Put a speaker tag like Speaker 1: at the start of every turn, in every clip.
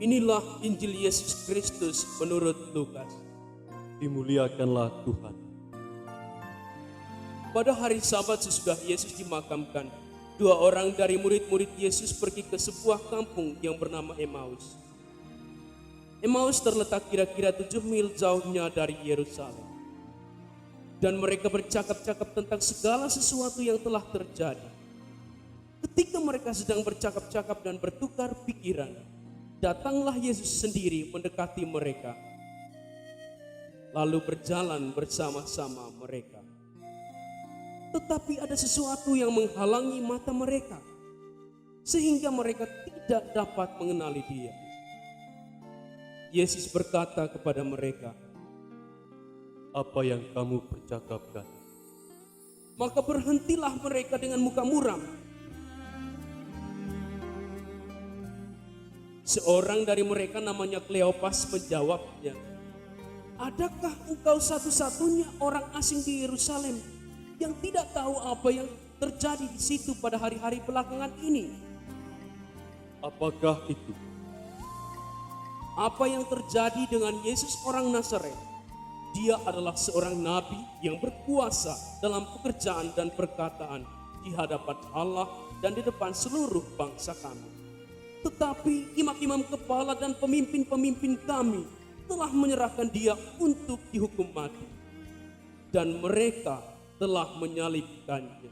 Speaker 1: Inilah Injil Yesus Kristus menurut Lukas.
Speaker 2: Dimuliakanlah Tuhan.
Speaker 1: Pada hari Sabat sesudah Yesus dimakamkan, dua orang dari murid-murid Yesus pergi ke sebuah kampung yang bernama Emmaus. Emmaus terletak kira-kira 7 mil jauhnya dari Yerusalem. Dan mereka bercakap-cakap tentang segala sesuatu yang telah terjadi. Ketika mereka sedang bercakap-cakap dan bertukar pikiran, datanglah Yesus sendiri mendekati mereka, lalu berjalan bersama-sama mereka. Tetapi ada sesuatu yang menghalangi mata mereka, sehingga mereka tidak dapat mengenali Dia. Yesus berkata kepada mereka,
Speaker 2: Apa yang kamu percakapkan?
Speaker 1: maka berhentilah mereka dengan muka muram. Seorang dari mereka namanya Kleopas menjawabnya, adakah engkau satu-satunya orang asing di Yerusalem yang tidak tahu apa yang terjadi di situ pada hari-hari belakangan ini?
Speaker 2: Apakah itu?
Speaker 1: Apa yang terjadi dengan Yesus orang Nazaret? Dia adalah seorang nabi yang berkuasa dalam pekerjaan dan perkataan di hadapan Allah dan di depan seluruh bangsa kami. Tetapi imam-imam kepala dan pemimpin-pemimpin kami telah menyerahkan Dia untuk dihukum mati, dan mereka telah menyalibkannya.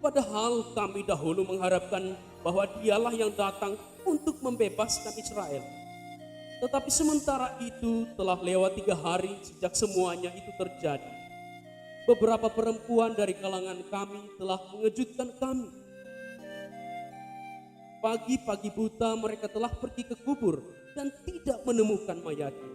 Speaker 1: Padahal kami dahulu mengharapkan bahwa Dialah yang datang untuk membebaskan Israel. Tetapi sementara itu telah lewat 3 hari sejak semuanya itu terjadi. Beberapa perempuan dari kalangan kami telah mengejutkan kami. Pagi-pagi buta mereka telah pergi ke kubur dan tidak menemukan mayatnya.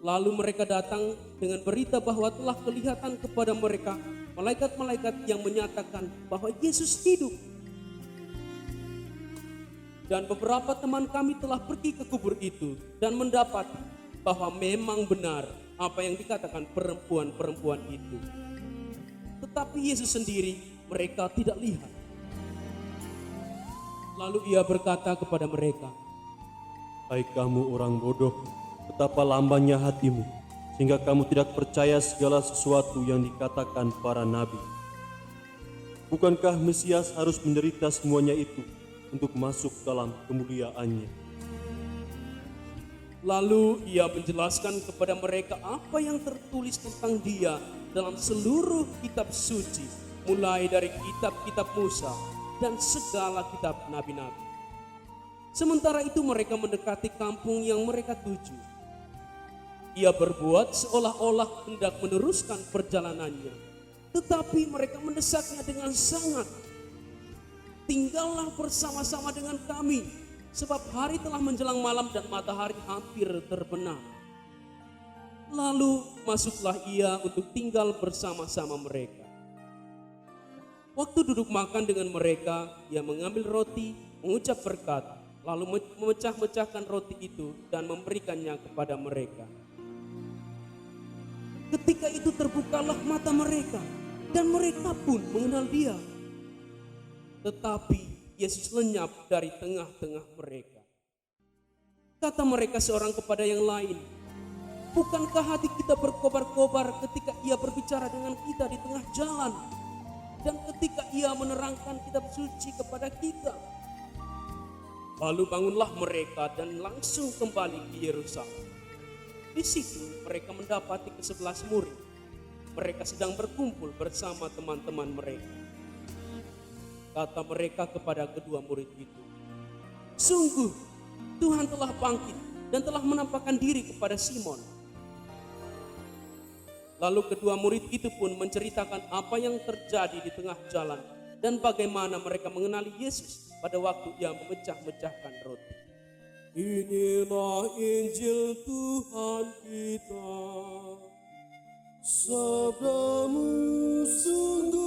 Speaker 1: Lalu mereka datang dengan berita bahwa telah kelihatan kepada mereka malaikat-malaikat yang menyatakan bahwa Yesus hidup. Dan beberapa teman kami telah pergi ke kubur itu dan mendapat bahwa memang benar apa yang dikatakan perempuan-perempuan itu. Tetapi Yesus sendiri mereka tidak lihat. Lalu Ia berkata kepada mereka,
Speaker 2: Hai kamu orang bodoh, betapa lambannya hatimu, sehingga kamu tidak percaya segala sesuatu yang dikatakan para nabi. Bukankah Mesias harus menderita semuanya itu untuk masuk dalam kemuliaannya?
Speaker 1: Lalu Ia menjelaskan kepada mereka apa yang tertulis tentang Dia dalam seluruh kitab suci, mulai dari kitab-kitab Musa dan segala kitab nabi-nabi. Sementara itu mereka mendekati kampung yang mereka tuju. Ia berbuat seolah-olah hendak meneruskan perjalanannya, tetapi mereka mendesaknya dengan sangat. Tinggallah bersama-sama dengan kami, sebab hari telah menjelang malam dan matahari hampir terbenam. Lalu masuklah Ia untuk tinggal bersama-sama mereka. Waktu duduk makan dengan mereka, Ia mengambil roti, mengucap berkat, lalu memecah-mecahkan roti itu dan memberikannya kepada mereka. Ketika itu terbukalah mata mereka, dan mereka pun mengenal Dia. Tetapi Yesus lenyap dari tengah-tengah mereka. Kata mereka seorang kepada yang lain, bukankah hati kita berkobar-kobar ketika Ia berbicara dengan kita di tengah jalan, dan ketika Ia menerangkan kitab suci kepada kita? Lalu bangunlah mereka dan langsung kembali ke Yerusalem. Di situ mereka mendapati ke-11 murid. Mereka sedang berkumpul bersama teman-teman mereka. Kata mereka kepada kedua murid itu, sungguh Tuhan telah bangkit dan telah menampakkan diri kepada Simon. Lalu kedua murid itu pun menceritakan apa yang terjadi di tengah jalan dan bagaimana mereka mengenali Yesus pada waktu Ia memecah-mecahkan roti. Inilah Injil Tuhan kita. Sabdamu sungguh